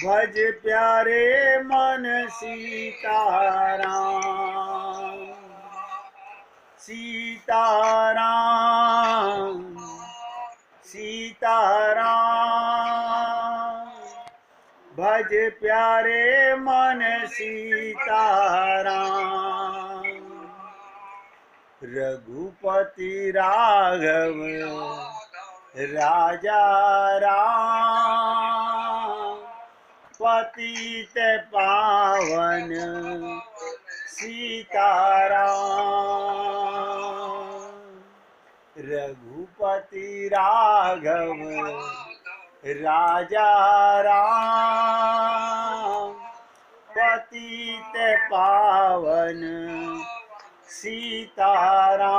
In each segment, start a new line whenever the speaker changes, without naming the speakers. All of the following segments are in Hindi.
भज प्यारे मन सीताराम, सीताराम, सीताराम। भज प्यारे मन सीताराम। रघुपति राघव राजा राम, पतित पावन सीताराम। रघुपति राघव राजा राम, पतित पावन सीताराम,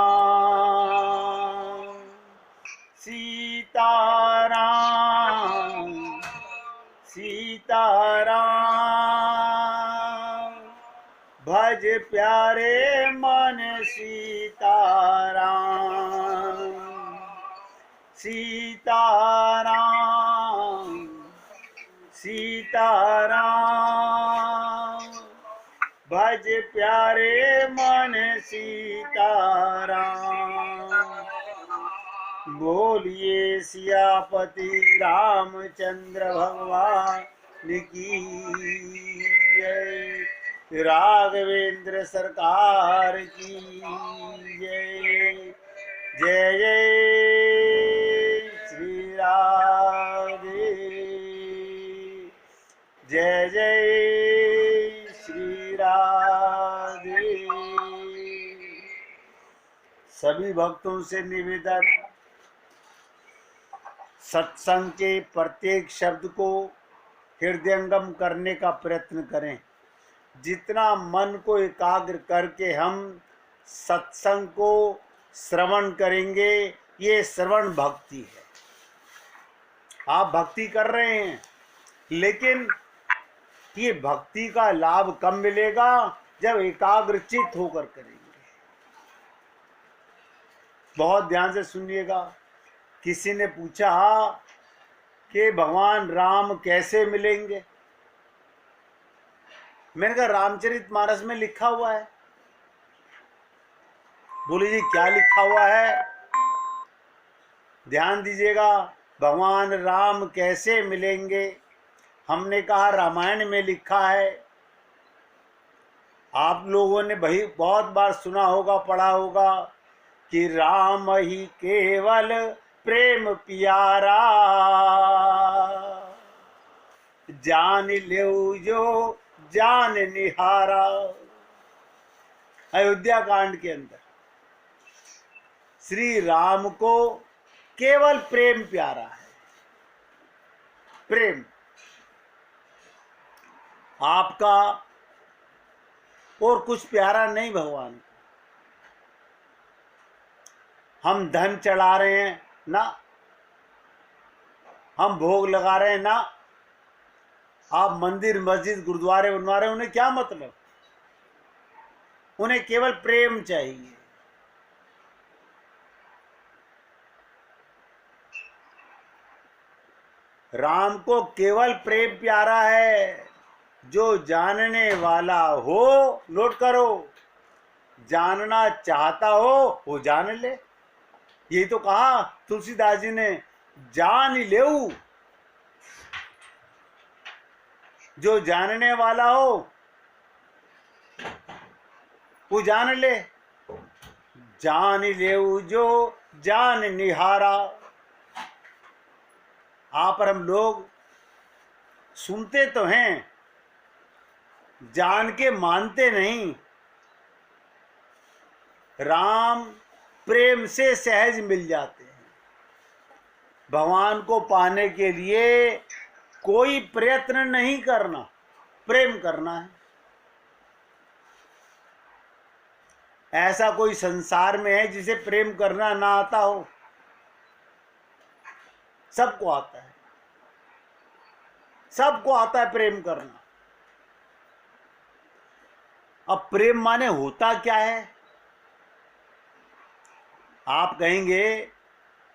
सीताराम, सीताराम। भज प्यारे मन सीताराम, सीताराम, सीताराम। भज प्यारे मन सीताराम। बोलिए सियापति रामचंद्र भगवान की जय, राघवेंद्र सरकार की जय। जय जय श्री राधे, जय जय श्री राधे। सभी भक्तों से निवेदन, सत्संग के प्रत्येक शब्द को हृदयंगम करने का प्रयत्न करें। जितना मन को एकाग्र करके हम सत्संग को श्रवण करेंगे, ये श्रवण भक्ति है। आप भक्ति कर रहे हैं, लेकिन ये भक्ति का लाभ कब मिलेगा? जब एकाग्रचित होकर करेंगे। बहुत ध्यान से सुनिएगा। किसी ने पूछा कि भगवान राम कैसे मिलेंगे? मैंने कहा रामचरितमानस में लिखा हुआ है। बोले जी क्या लिखा हुआ है? ध्यान दीजिएगा। भगवान राम कैसे मिलेंगे? हमने कहा रामायण में लिखा है। आप लोगों ने भाई बहुत बार सुना होगा, पढ़ा होगा कि राम ही केवल प्रेम प्यारा, जान ल्यो जो जान निहारा। अयोध्या कांड के अंदर श्री राम को केवल प्रेम प्यारा है। प्रेम आपका और कुछ प्यारा नहीं भगवान को। हम धन चढ़ा रहे हैं ना, हम भोग लगा रहे हैं ना, आप मंदिर मस्जिद गुरुद्वारे बनवा रहे हैं, उन्हें क्या मतलब? उन्हें केवल प्रेम चाहिए। राम को केवल प्रेम प्यारा है। जो जानने वाला हो, नोट करो, जानना चाहता हो वो जान ले। यही तो कहा तुलसीदास जी ने, जान लेऊ। जो जानने वाला हो वो जान ले। जान लेऊ जो जान निहारा। आप और हम लोग सुनते तो हैं, जान के मानते नहीं। राम प्रेम से सहज मिल जाते हैं। भगवान को पाने के लिए कोई प्रयत्न नहीं करना, प्रेम करना है। ऐसा कोई संसार में है जिसे प्रेम करना ना आता हो? सबको आता है, सबको आता है प्रेम करना। अब प्रेम माने होता क्या है? आप कहेंगे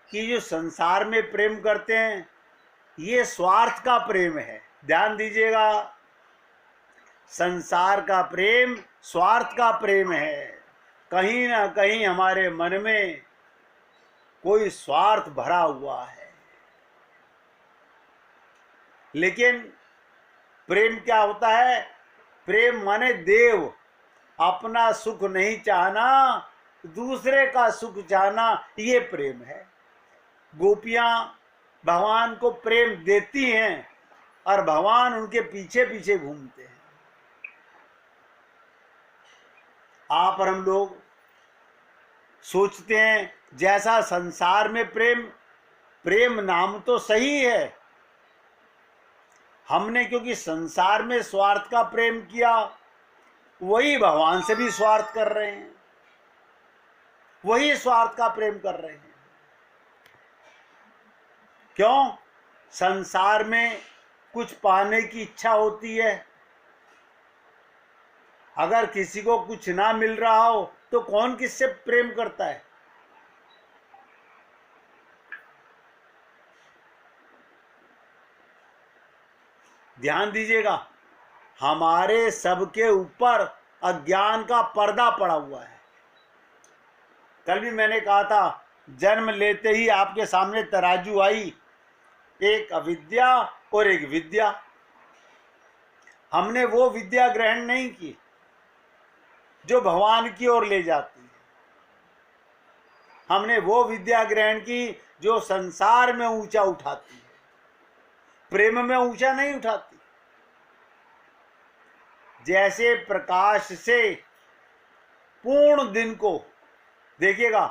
कि जो संसार में प्रेम करते हैं ये स्वार्थ का प्रेम है, ध्यान दीजिएगा, संसार का प्रेम स्वार्थ का प्रेम है। कहीं ना कहीं हमारे मन में कोई स्वार्थ भरा हुआ है। लेकिन प्रेम क्या होता है? प्रेम माने देव, अपना सुख नहीं चाहना, दूसरे का सुख चाहना, ये प्रेम है। गोपियां भगवान को प्रेम देती हैं और भगवान उनके पीछे पीछे घूमते हैं। आप और हम लोग सोचते हैं जैसा संसार में प्रेम, प्रेम नाम तो सही है, हमने क्योंकि संसार में स्वार्थ का प्रेम किया, वही भगवान से भी स्वार्थ कर रहे हैं, वही स्वार्थ का प्रेम कर रहे हैं। क्यों? संसार में कुछ पाने की इच्छा होती है। अगर किसी को कुछ ना मिल रहा हो तो कौन किससे प्रेम करता है? ध्यान दीजिएगा, हमारे सबके ऊपर अज्ञान का पर्दा पड़ा हुआ है। कल भी मैंने कहा था, जन्म लेते ही आपके सामने तराजू आई, एक अविद्या और एक विद्या। हमने वो विद्या ग्रहण नहीं की जो भगवान की ओर ले जाती है, हमने वो विद्या ग्रहण की जो संसार में ऊंचा उठाती है, प्रेम में ऊंचा नहीं उठाती। जैसे प्रकाश से पूर्ण दिन को, देखिएगा,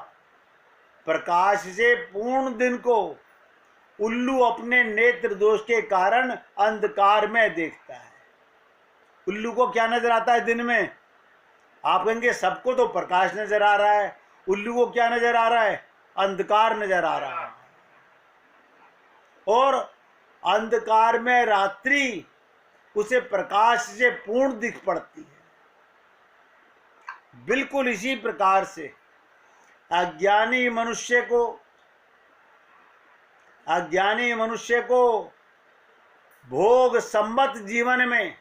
प्रकाश से पूर्ण दिन को उल्लू अपने नेत्र दोष के कारण अंधकार में देखता है। उल्लू को क्या नजर आता है दिन में? आप कहेंगे सबको तो प्रकाश नजर आ रहा है, उल्लू को क्या नजर आ रहा है? अंधकार नजर आ रहा है। और अंधकार में रात्रि उसे प्रकाश से पूर्ण दिख पड़ती है। बिल्कुल इसी प्रकार से अज्ञानी मनुष्य को भोग सम्मत जीवन में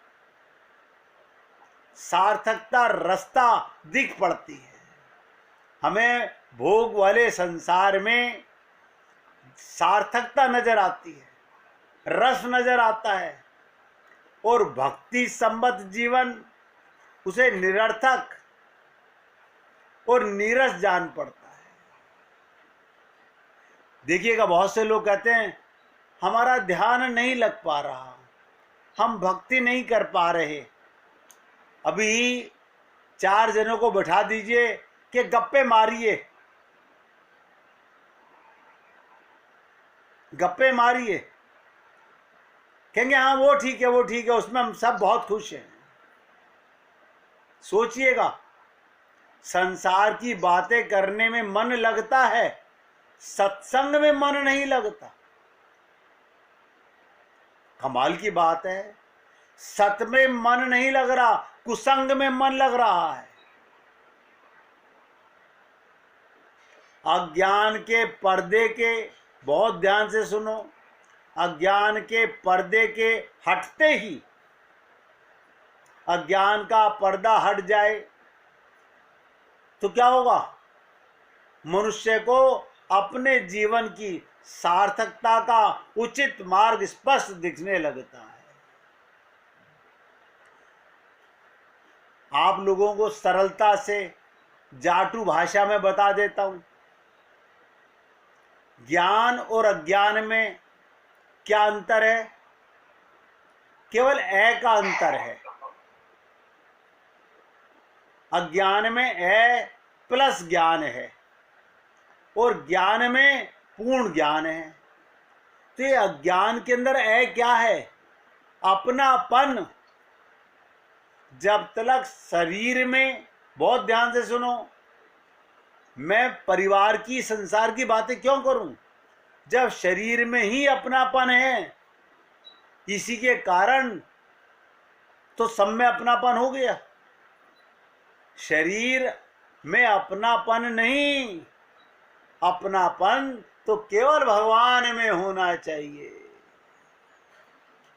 सार्थकता रास्ता दिख पड़ती है। हमें भोग वाले संसार में सार्थकता नजर आती है, रस नजर आता है, और भक्ति सम्मत जीवन उसे निरर्थक और नीरस जान पड़ता है। देखिएगा, बहुत से लोग कहते हैं हमारा ध्यान नहीं लग पा रहा, हम भक्ति नहीं कर पा रहे। अभी 4 जनों को बैठा दीजिए कि गप्पे मारिए, गप्पे मारिए, कहेंगे हाँ वो ठीक है, वो ठीक है, उसमें हम सब बहुत खुश हैं। सोचिएगा, संसार की बातें करने में मन लगता है, सत्संग में मन नहीं लगता। कमाल की बात है, सत में मन नहीं लग रहा, कुसंग में मन लग रहा है। अज्ञान के पर्दे के, बहुत ध्यान से सुनो, अज्ञान के पर्दे के हटते ही, अज्ञान का पर्दा हट जाए तो क्या होगा? मनुष्य को अपने जीवन की सार्थकता का उचित मार्ग स्पष्ट दिखने लगता है। आप लोगों को सरलता से जाटू भाषा में बता देता हूं, ज्ञान और अज्ञान में क्या अंतर है? केवल ए का अंतर है। अज्ञान में ए प्लस ज्ञान है और ज्ञान में पूर्ण ज्ञान है। तो ये अज्ञान के अंदर ए क्या है? अपनापन। जब तक शरीर में, बहुत ध्यान से सुनो, मैं परिवार की, संसार की बातें क्यों करूं? जब शरीर में ही अपनापन है, इसी के कारण तो सब में अपनापन हो गया। शरीर में अपनापन नहीं, अपनापन तो केवल भगवान में होना चाहिए।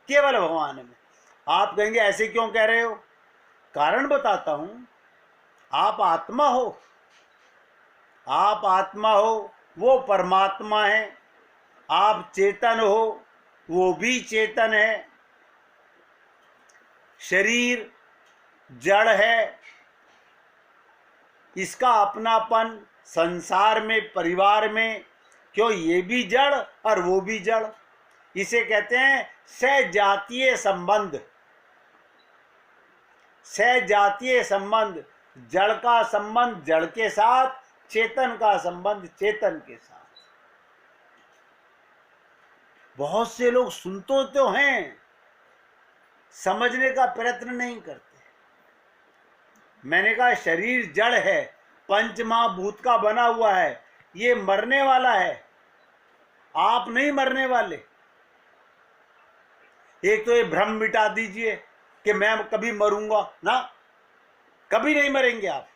केवल भगवान में। आप कहेंगे ऐसे क्यों कह रहे हो? कारण बताता हूं। आप आत्मा हो, आप आत्मा हो, वो परमात्मा है। आप चेतन हो, वो भी चेतन है। शरीर जड़ है, इसका अपनापन संसार में, परिवार में, क्यों ये भी जड़ और वो भी जड़। इसे कहते हैं सजातीय संबंध। सजातीय संबंध, जड़ का संबंध जड़ के साथ, चेतन का संबंध चेतन के साथ। बहुत से लोग सुनते तो हैं, समझने का प्रयत्न नहीं करते। मैंने कहा शरीर जड़ है, पंच महाभूत का बना हुआ है, ये मरने वाला है। आप नहीं मरने वाले। एक तो ये भ्रम मिटा दीजिए कि मैं कभी मरूंगा ना, कभी नहीं मरेंगे आप।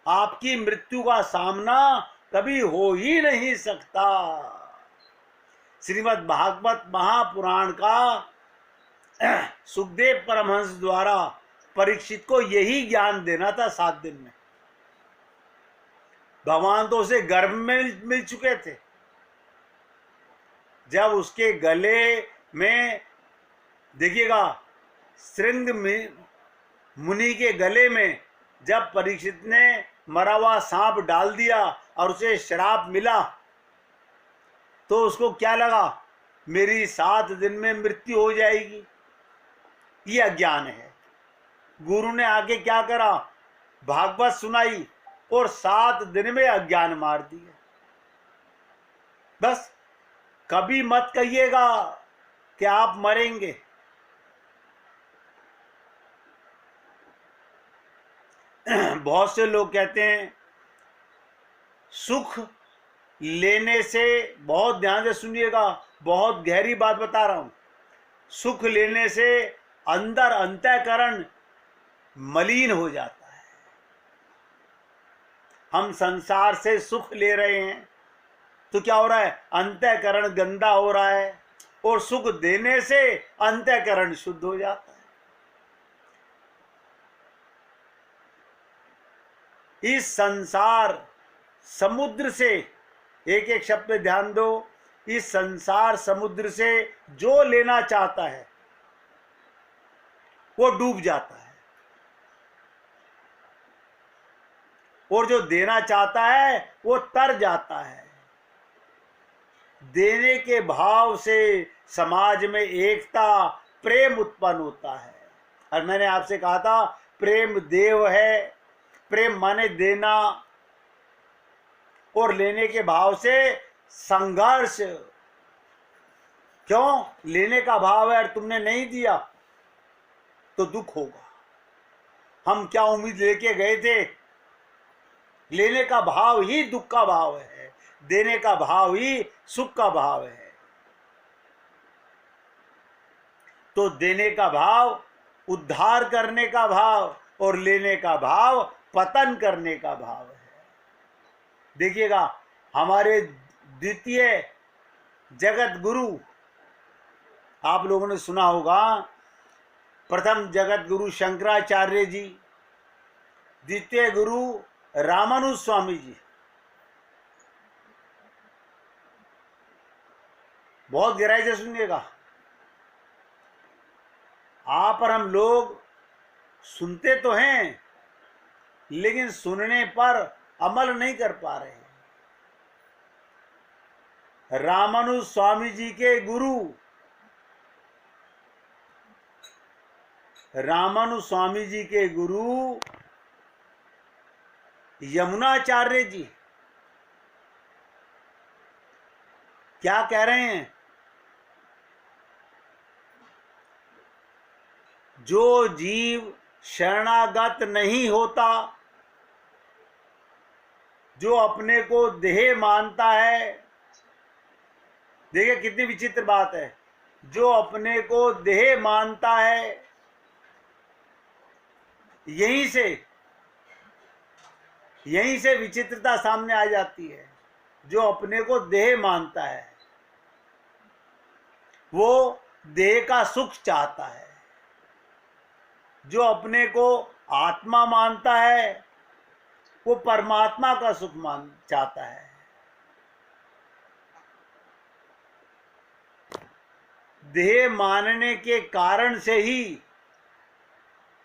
आपकी मृत्यु का सामना कभी हो ही नहीं सकता। श्रीमद् भागवत महापुराण का सुखदेव परमहंस द्वारा परीक्षित को यही ज्ञान देना था 7 दिन में। भगवान तो उसे गर्भ में मिल चुके थे। जब उसके गले में, देखिएगा, श्रृंग मुनि के गले में जब परीक्षित ने मरा हुआ सांप डाल दिया और उसे श्राप मिला, तो उसको क्या लगा? मेरी 7 दिन में मृत्यु हो जाएगी। ये अज्ञान है। गुरु ने आके क्या करा? भागवत सुनाई और 7 दिन में अज्ञान मार दिया। बस कभी मत कहिएगा कि आप मरेंगे। बहुत से लोग कहते हैं सुख लेने से, बहुत ध्यान से सुनिएगा, बहुत गहरी बात बता रहा हूं, सुख लेने से अंदर अंतःकरण मलिन हो जाता है। हम संसार से सुख ले रहे हैं तो क्या हो रहा है? अंतःकरण गंदा हो रहा है, और सुख देने से अंतःकरण शुद्ध हो जाता है। इस संसार समुद्र से, एक एक शब्द पे ध्यान दो, इस संसार समुद्र से जो लेना चाहता है वो डूब जाता है, और जो देना चाहता है वो तर जाता है। देने के भाव से समाज में एकता, प्रेम उत्पन्न होता है। और मैंने आपसे कहा था प्रेम देव है। प्रेम माने देना, और लेने के भाव से संघर्ष। क्यों? लेने का भाव है और तुमने नहीं दिया तो दुख होगा। हम क्या उम्मीद लेके गए थे? लेने का भाव ही दुख का भाव है, देने का भाव ही सुख का भाव है। तो देने का भाव उद्धार करने का भाव, और लेने का भाव पतन करने का भाव है। देखिएगा, हमारे द्वितीय जगत गुरु, आप लोगों ने सुना होगा, प्रथम जगत गुरु शंकराचार्य जी, द्वितीय गुरु रामानुज स्वामी जी। बहुत गहराई से सुनिएगा। आप और हम लोग सुनते तो हैं, लेकिन सुनने पर अमल नहीं कर पा रहे हैं। रामानुज स्वामी जी के गुरु, रामानुज स्वामी जी के गुरु यमुनाचार्य जी क्या कह रहे हैं? जो जीव शरणागत नहीं होता, जो अपने को देह मानता है, देखिए कितनी विचित्र बात है, जो अपने को देह मानता है, यहीं से विचित्रता सामने आ जाती है। जो अपने को देह मानता है वो देह का सुख चाहता है। जो अपने को आत्मा मानता है वो परमात्मा का सुख चाहता है। देह मानने के कारण से ही,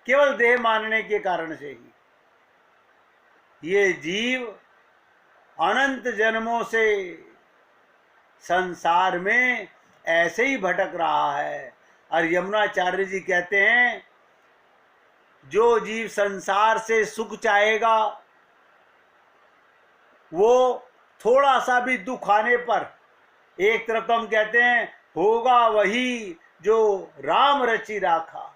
केवल देह मानने के कारण से ही ये जीव अनंत जन्मों से संसार में ऐसे ही भटक रहा है। और यमुनाचार्य जी कहते हैं, जो जीव संसार से सुख चाहेगा वो थोड़ा सा भी दुख आने पर, एक तरफ तो हम कहते हैं होगा वही जो राम रचि राखा,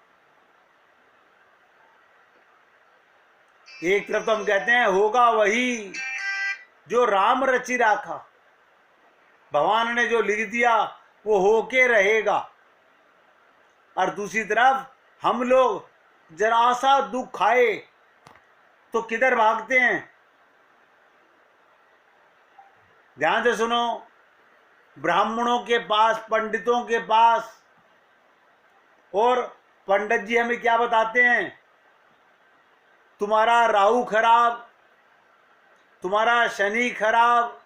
एक तरफ तो हम कहते हैं होगा वही जो राम रचि राखा, भगवान ने जो लिख दिया वो होके रहेगा। और दूसरी तरफ हम लोग जरा सा दुख खाए तो किधर भागते हैं? ध्यान से सुनो, ब्राह्मणों के पास, पंडितों के पास, और पंडित जी हमें क्या बताते हैं? तुम्हारा राहु खराब, तुम्हारा शनि खराब,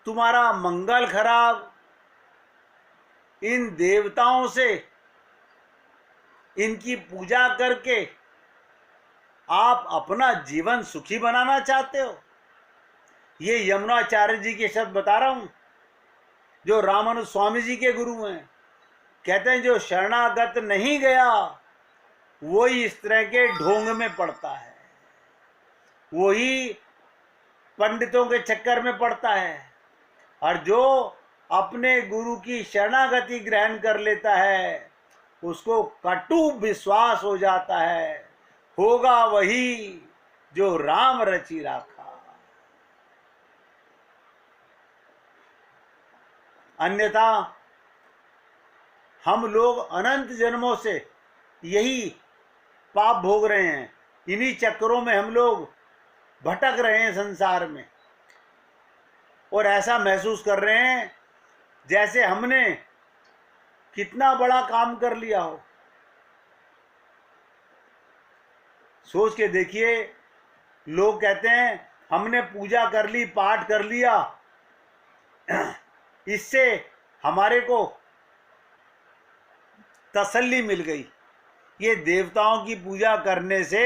तुम्हारा मंगल खराब। इन देवताओं से, इनकी पूजा करके आप अपना जीवन सुखी बनाना चाहते हो? ये यमुनाचार्य जी के शब्द बता रहा हूं, जो रामानुज स्वामी जी के गुरु हैं। कहते हैं जो शरणागत नहीं गया वही इस तरह के ढोंग में पड़ता है, वही पंडितों के चक्कर में पड़ता है। और जो अपने गुरु की शरणागति ग्रहण कर लेता है उसको कटु विश्वास हो जाता है, होगा वही जो राम रचि राखा। अन्यथा हम लोग अनंत जन्मों से यही पाप भोग रहे हैं, इन्हीं चक्करों में हम लोग भटक रहे हैं संसार में, और ऐसा महसूस कर रहे हैं जैसे हमने कितना बड़ा काम कर लिया हो। सोच के देखिए, लोग कहते हैं हमने पूजा कर ली, पाठ कर लिया, इससे हमारे को तसल्ली मिल गई। ये देवताओं की पूजा करने से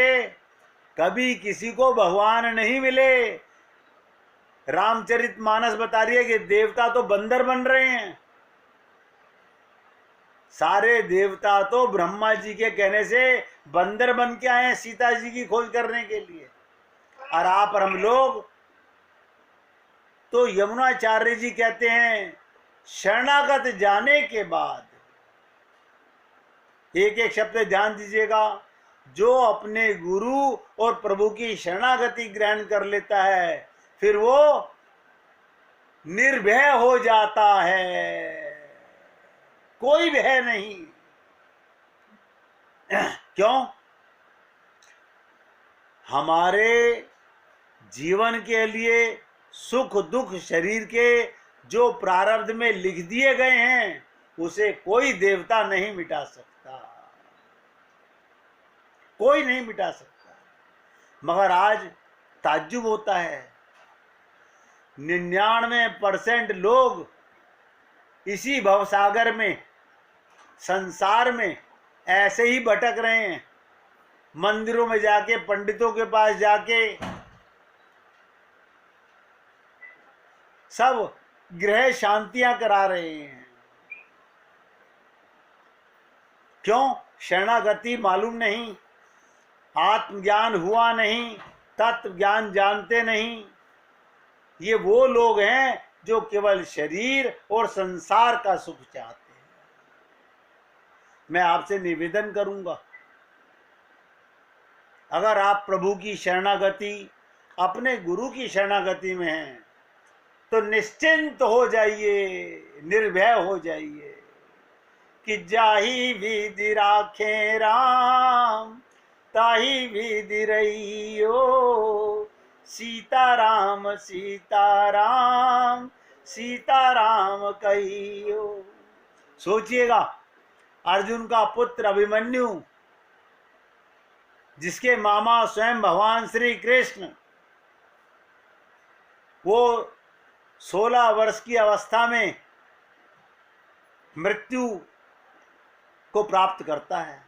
कभी किसी को भगवान नहीं मिले। रामचरितमानस बता रही है कि देवता तो बंदर बन रहे हैं। सारे देवता तो ब्रह्मा जी के कहने से बंदर बन के आए हैं सीता जी की खोज करने के लिए। और आप और हम लोग तो, यमुनाचार्य जी कहते हैं, शरणागत जाने के बाद, एक एक शब्द ध्यान दीजिएगा, जो अपने गुरु और प्रभु की शरणागति ग्रहण कर लेता है फिर वो निर्भय हो जाता है, कोई भय नहीं। क्यों? हमारे जीवन के लिए सुख दुख शरीर के जो प्रारब्ध में लिख दिए गए हैं उसे कोई देवता नहीं मिटा सकता, कोई नहीं मिटा सकता। मगर आज ताज्जुब होता है, 99% लोग इसी भवसागर में, संसार में ऐसे ही भटक रहे हैं। मंदिरों में जाके, पंडितों के पास जाके सब ग्रह शांतियां करा रहे हैं। क्यों? शरणागति मालूम नहीं, आत्मज्ञान हुआ नहीं, तत्व ज्ञान जानते नहीं। ये वो लोग हैं जो केवल शरीर और संसार का सुख चाहते हैं। मैं आपसे निवेदन करूंगा, अगर आप प्रभु की शरणागति, अपने गुरु की शरणागति में हैं तो निश्चिंत हो जाइए, निर्भय हो जाइए कि जाही विधि राखे राम, ताही विधि रहियो, सीताराम सीताराम सीताराम कहियो। सोचिएगा, अर्जुन का पुत्र अभिमन्यु, जिसके मामा स्वयं भगवान श्री कृष्ण, वो 16 वर्ष की अवस्था में मृत्यु को प्राप्त करता है।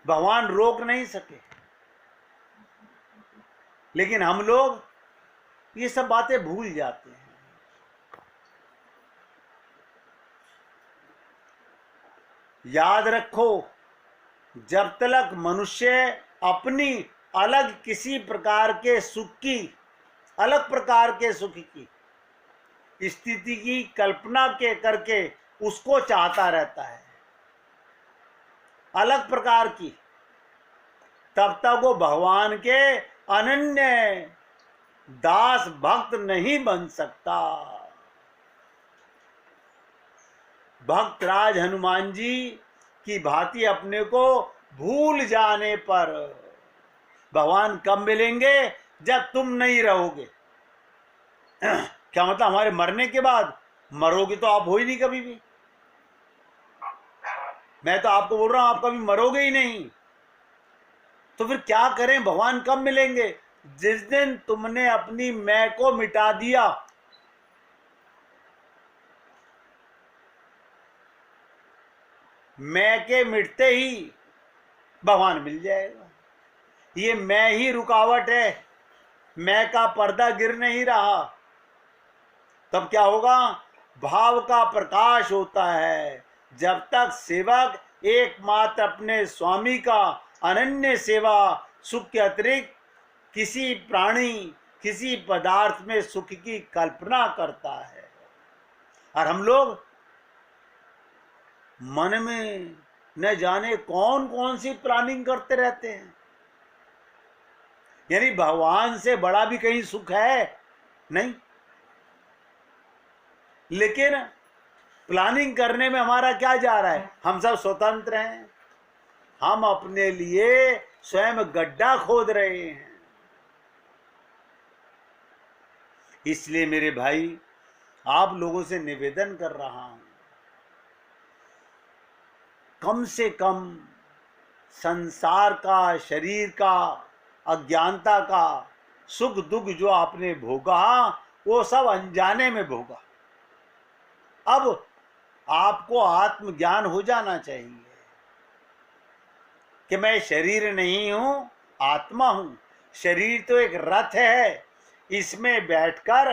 भगवान रोक नहीं सके, लेकिन हम लोग ये सब बातें भूल जाते हैं। याद रखो, जब तक मनुष्य अपनी अलग किसी प्रकार के सुख की, अलग प्रकार के सुख की स्थिति की कल्पना के करके उसको चाहता रहता है, अलग प्रकार की, तब तक वो भगवान के अनन्य दास भक्त नहीं बन सकता। भक्तराज हनुमान जी की भांति अपने को भूल जाने पर भगवान कब मिलेंगे? जब तुम नहीं रहोगे। क्या मतलब? हमारे मरने के बाद? मरोगे तो आप हो ही नहीं कभी भी। मैं तो आपको बोल रहा हूं, आप कभी मरोगे ही नहीं। तो फिर क्या करें? भगवान कब मिलेंगे? जिस दिन तुमने अपनी मैं को मिटा दिया। मैं के मिटते ही भगवान मिल जाएगा। ये मैं ही रुकावट है, मैं का पर्दा गिर नहीं रहा। तब क्या होगा? भाव का प्रकाश होता है। जब तक सेवक एकमात्र अपने स्वामी का अनन्य सेवा सुख के अतिरिक्त किसी प्राणी, किसी पदार्थ में सुख की कल्पना करता है, और हम लोग मन में न जाने कौन कौन सी प्लानिंग करते रहते हैं। यानी भगवान से बड़ा भी कहीं सुख है नहीं, लेकिन प्लानिंग करने में हमारा क्या जा रहा है? हम सब स्वतंत्र हैं, हम अपने लिए स्वयं गड्ढा खोद रहे हैं। इसलिए मेरे भाई, आप लोगों से निवेदन कर रहा हूं, कम से कम संसार का, शरीर का, अज्ञानता का सुख दुख जो आपने भोगा, वो सब अनजाने में भोगा। अब आपको आत्मज्ञान हो जाना चाहिए कि मैं शरीर नहीं हूं, आत्मा हूं। शरीर तो एक रथ है, इसमें बैठकर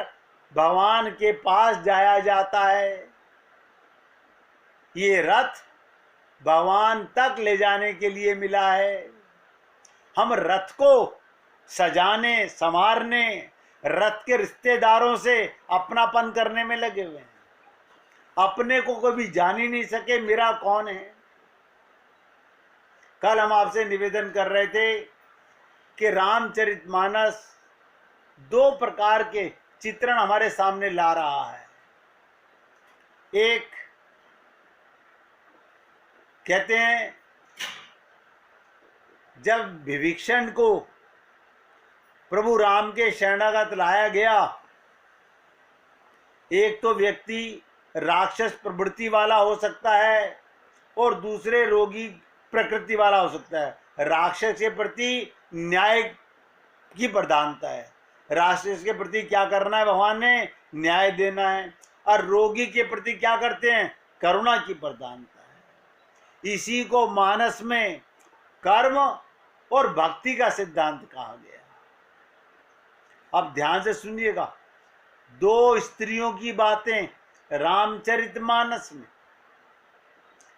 भगवान के पास जाया जाता है। ये रथ भगवान तक ले जाने के लिए मिला है। हम रथ को सजाने, संवारने, रथ के रिश्तेदारों से अपनापन करने में लगे हुए हैं। अपने को कभी जान ही नहीं सके मेरा कौन है। कल हम आपसे निवेदन कर रहे थे कि रामचरितमानस 2 प्रकार के चित्रण हमारे सामने ला रहा है। एक कहते हैं, जब विभीषण को प्रभु राम के शरणागत लाया गया, एक तो व्यक्ति राक्षस प्रवृत्ति वाला हो सकता है और दूसरे रोगी प्रकृति वाला हो सकता है। राक्षस के प्रति न्याय की प्रधानता है, राक्षस के प्रति क्या करना है? भगवान ने न्याय देना है। और रोगी के प्रति क्या करते हैं? करुणा की प्रधानता है। इसी को मानस में कर्म और भक्ति का सिद्धांत कहा गया। अब ध्यान से सुनिएगा, 2 स्त्रियों की बातें रामचरितमानस में।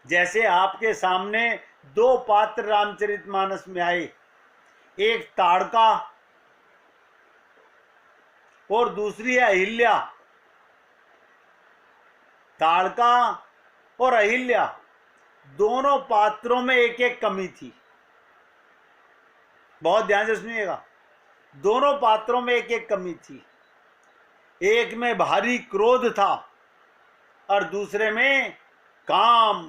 जैसे आपके सामने 2 पात्र रामचरितमानस में आए, एक ताड़का और दूसरी है अहिल्या। ताड़का और अहिल्या दोनों पात्रों में एक एक कमी थी। बहुत ध्यान से सुनिएगा, दोनों पात्रों में एक एक कमी थी। एक में भारी क्रोध था और दूसरे में काम।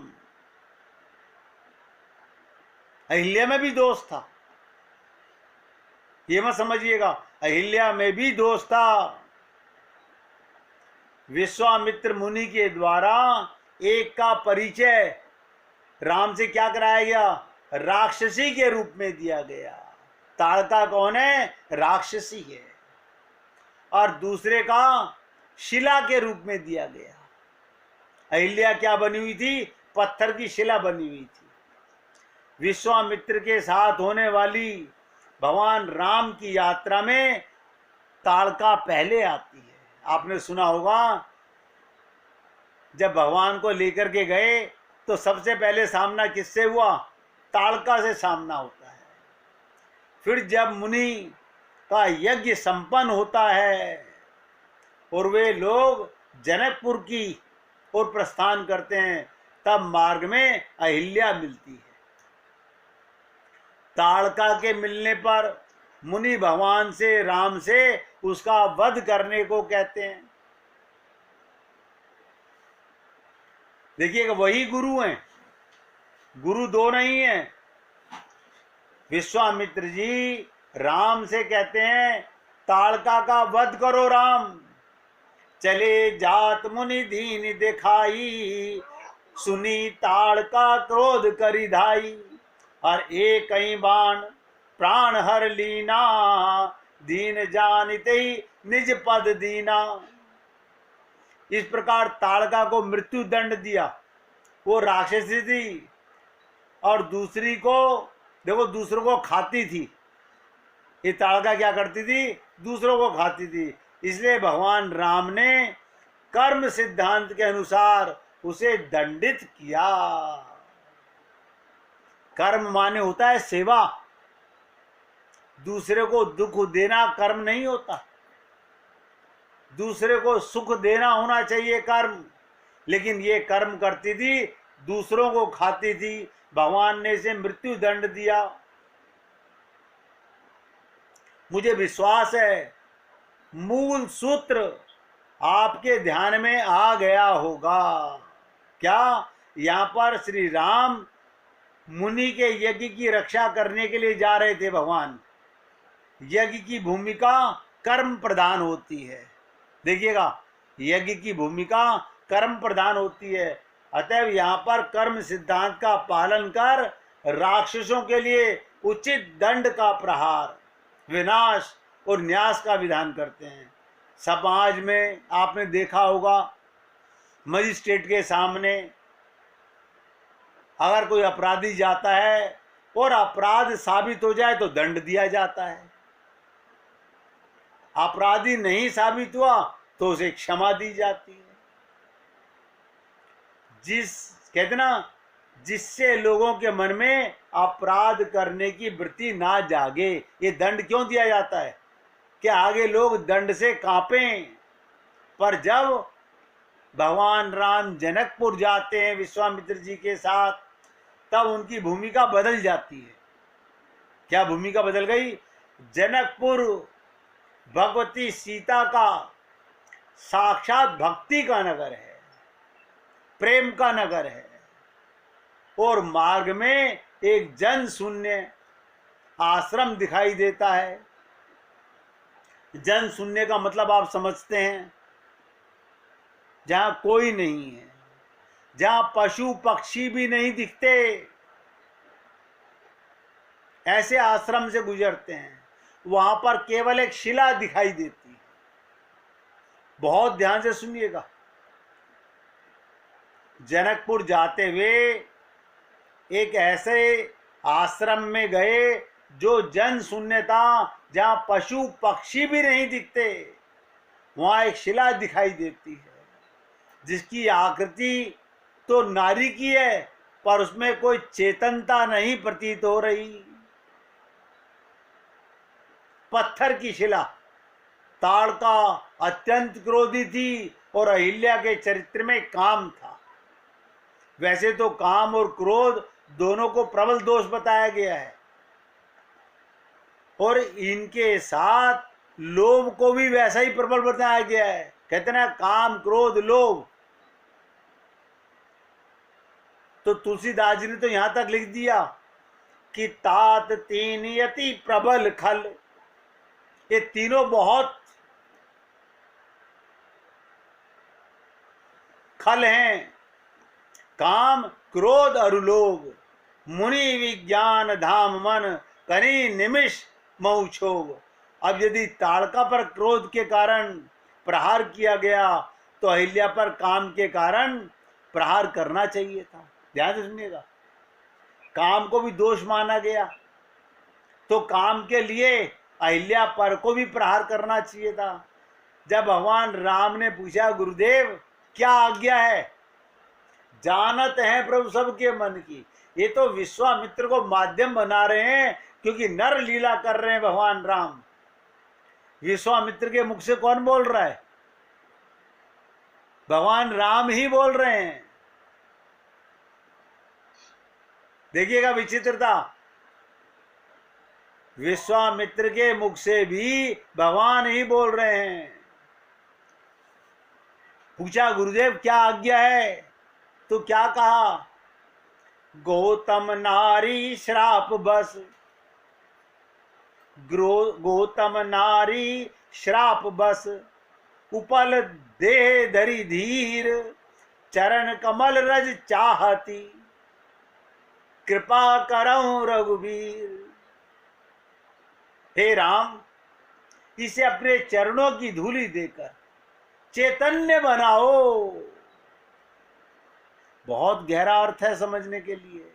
अहिल्या में भी दोष था, ये मत समझिएगा, अहिल्या में भी दोष था। विश्वामित्र मुनि के द्वारा एक का परिचय राम से क्या कराया गया? राक्षसी के रूप में दिया गया। ताड़का कौन है? राक्षसी है। और दूसरे का शिला के रूप में दिया गया। अहिल्या क्या बनी हुई थी? पत्थर की शिला बनी हुई थी। विश्वामित्र के साथ होने वाली भगवान राम की यात्रा में ताड़का पहले आती है। आपने सुना होगा, जब भगवान को लेकर के गए तो सबसे पहले सामना किससे हुआ? ताड़का से सामना होता है। फिर जब मुनि का यज्ञ संपन्न होता है और वे लोग जनकपुर की ओर प्रस्थान करते हैं, तब मार्ग में अहिल्या मिलती है। ताड़का के मिलने पर मुनि भगवान से, राम से उसका वध करने को कहते हैं। देखिएगा, वही गुरु हैं, गुरु दो नहीं है। विश्वामित्र जी राम से कहते हैं ताड़का का वध करो राम। चले जात मुनि दीन दिखाई, सुनी ताड़का क्रोध करी धाई। और एक ही बाण प्राण हर लीना, दीन जानते ही निज पद दीना। इस प्रकार ताड़का को मृत्यु दंड दिया। वो राक्षसी थी और दूसरी को देखो, दूसरों को खाती थी। ये ताड़का क्या करती थी? दूसरों को खाती थी। इसलिए भगवान राम ने कर्म सिद्धांत के अनुसार उसे दंडित किया। कर्म माने होता है सेवा। दूसरे को दुख देना कर्म नहीं होता। दूसरे को सुख देना होना चाहिए कर्म। लेकिन ये कर्म करती थी, दूसरों को खाती थी। भगवान ने इसे मृत्यु दंड दिया। मुझे विश्वास है मूल सूत्र आपके ध्यान में आ गया होगा। क्या? यहाँ पर श्री राम मुनि के यज्ञ की रक्षा करने के लिए जा रहे थे। भगवान, यज्ञ की भूमिका कर्म प्रधान होती है। देखिएगा, यज्ञ की भूमिका कर्म प्रधान होती है। अतएव यहाँ पर कर्म सिद्धांत का पालन कर राक्षसों के लिए उचित दंड का प्रहार, विनाश और न्यास का विधान करते हैं। समाज में आपने देखा होगा, मजिस्ट्रेट के सामने अगर कोई अपराधी जाता है और अपराध साबित हो जाए तो दंड दिया जाता है। अपराधी नहीं साबित हुआ तो उसे क्षमा दी जाती है। कहते ना, जिससे लोगों के मन में अपराध करने की वृत्ति ना जागे। ये दंड क्यों दिया जाता है? कि आगे लोग दंड से कांपें। पर जब भगवान राम जनकपुर जाते हैं विश्वामित्र जी के साथ, तब उनकी भूमिका बदल जाती है। क्या भूमिका बदल गई? जनकपुर भगवती सीता का साक्षात भक्ति का नगर है, प्रेम का नगर है। और मार्ग में एक जन शून्य आश्रम दिखाई देता है। जन शून्य का मतलब आप समझते हैं, जहां कोई नहीं है, जहां पशु पक्षी भी नहीं दिखते, ऐसे आश्रम से गुजरते हैं। वहां पर केवल एक शिला दिखाई देती है। बहुत ध्यान से सुनिएगा। जनकपुर जाते हुए एक ऐसे आश्रम में गए जो जन शून्य था, जहां पशु पक्षी भी नहीं दिखते। वहां एक शिला दिखाई देती है जिसकी आकृति तो नारी की है, पर उसमें कोई चेतनता नहीं प्रतीत हो रही। पत्थर की शिला। ताड़का अत्यंत क्रोधी थी और अहिल्या के चरित्र में काम था। वैसे तो काम और क्रोध दोनों को प्रबल दोष बताया गया है, और इनके साथ लोभ को भी वैसा ही प्रबल बताया गया है। कहते ना, काम क्रोध लोभ। तो तुलसीदास जी ने तो यहां तक लिख दिया कि तात तीन यति प्रबल खल। ये तीनों बहुत खल हैं, काम क्रोध अरुलोग, मुनि विज्ञान धाम मन, करी निमिष मऊछोग। अब यदि ताड़का पर क्रोध के कारण प्रहार किया गया तो अहिल्या पर काम के कारण प्रहार करना चाहिए था। ध्यान से सुनिएगा, काम को भी दोष माना गया तो काम के लिए अहिल्या पर को भी प्रहार करना चाहिए था। जब भगवान राम ने पूछा, गुरुदेव क्या आज्ञा है, जानत है प्रभु सबके मन की, ये तो विश्वामित्र को माध्यम बना रहे हैं क्योंकि नर लीला कर रहे हैं भगवान राम। विश्वामित्र के मुख से कौन बोल रहा है? भगवान राम ही बोल रहे हैं। देखिएगा विचित्रता, विश्वामित्र के मुख से भी भगवान ही बोल रहे हैं। पूछा, गुरुदेव क्या आज्ञा है? तो क्या कहा? गौतम नारी श्राप बस, गौतम नारी श्राप बस, उपल देह धरी धीर, चरण कमल रज चाहती, कृपा करऊं रघुवीर। हे राम, इसे अपने चरणों की धूली देकर चैतन्य बनाओ। बहुत गहरा अर्थ है समझने के लिए।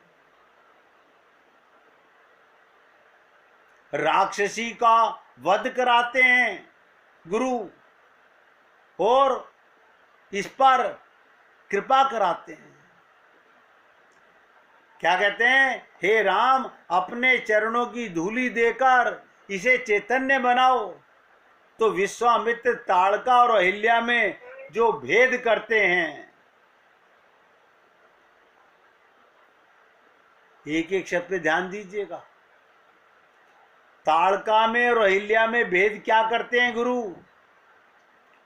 राक्षसी का वध कराते हैं गुरु और इस पर कृपा कराते हैं। क्या कहते हैं? हे राम, अपने चरणों की धूली देकर इसे चैतन्य बनाओ। तो विश्वामित्र ताड़का और अहिल्या में जो भेद करते हैं, एक एक शब्द पे ध्यान दीजिएगा। ताड़का में और अहिल्या में भेद क्या करते हैं गुरु?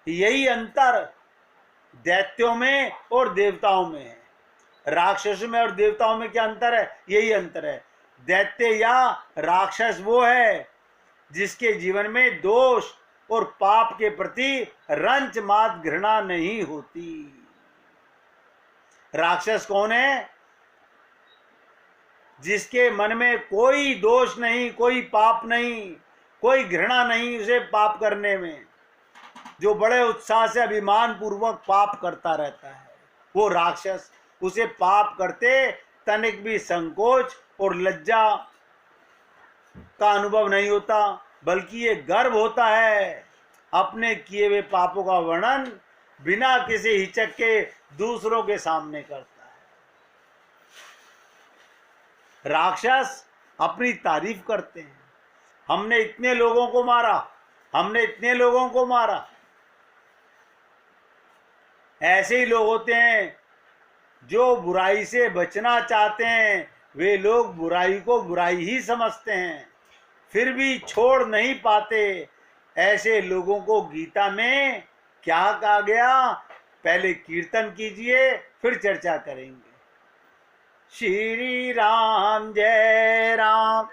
यही अंतर दैत्यों में और देवताओं में है। राक्षसों में और देवताओं में क्या अंतर है? यही अंतर है। दैत्य या राक्षस वो है जिसके जीवन में दोष और पाप के प्रति रंच मात घृणा नहीं होती। राक्षस कौन है? जिसके मन में कोई दोष नहीं, कोई पाप नहीं, कोई घृणा नहीं उसे पाप करने में, जो बड़े उत्साह से अभिमान पूर्वक पाप करता रहता है, वो राक्षस। उसे पाप करते तनिक भी संकोच और लज्जा का अनुभव नहीं होता, बल्कि ये गर्व होता है। अपने किए हुए पापों का वर्णन बिना किसी हिचक के दूसरों के सामने करता है। राक्षस अपनी तारीफ करते हैं, हमने इतने लोगों को मारा, हमने इतने लोगों को मारा। ऐसे ही लोग होते हैं जो बुराई से बचना चाहते हैं। वे लोग बुराई को बुराई ही समझते हैं, फिर भी छोड़ नहीं पाते। ऐसे लोगों को गीता में क्या कहा गया? पहले कीर्तन कीजिए, फिर चर्चा करेंगे। श्री राम, जय राम।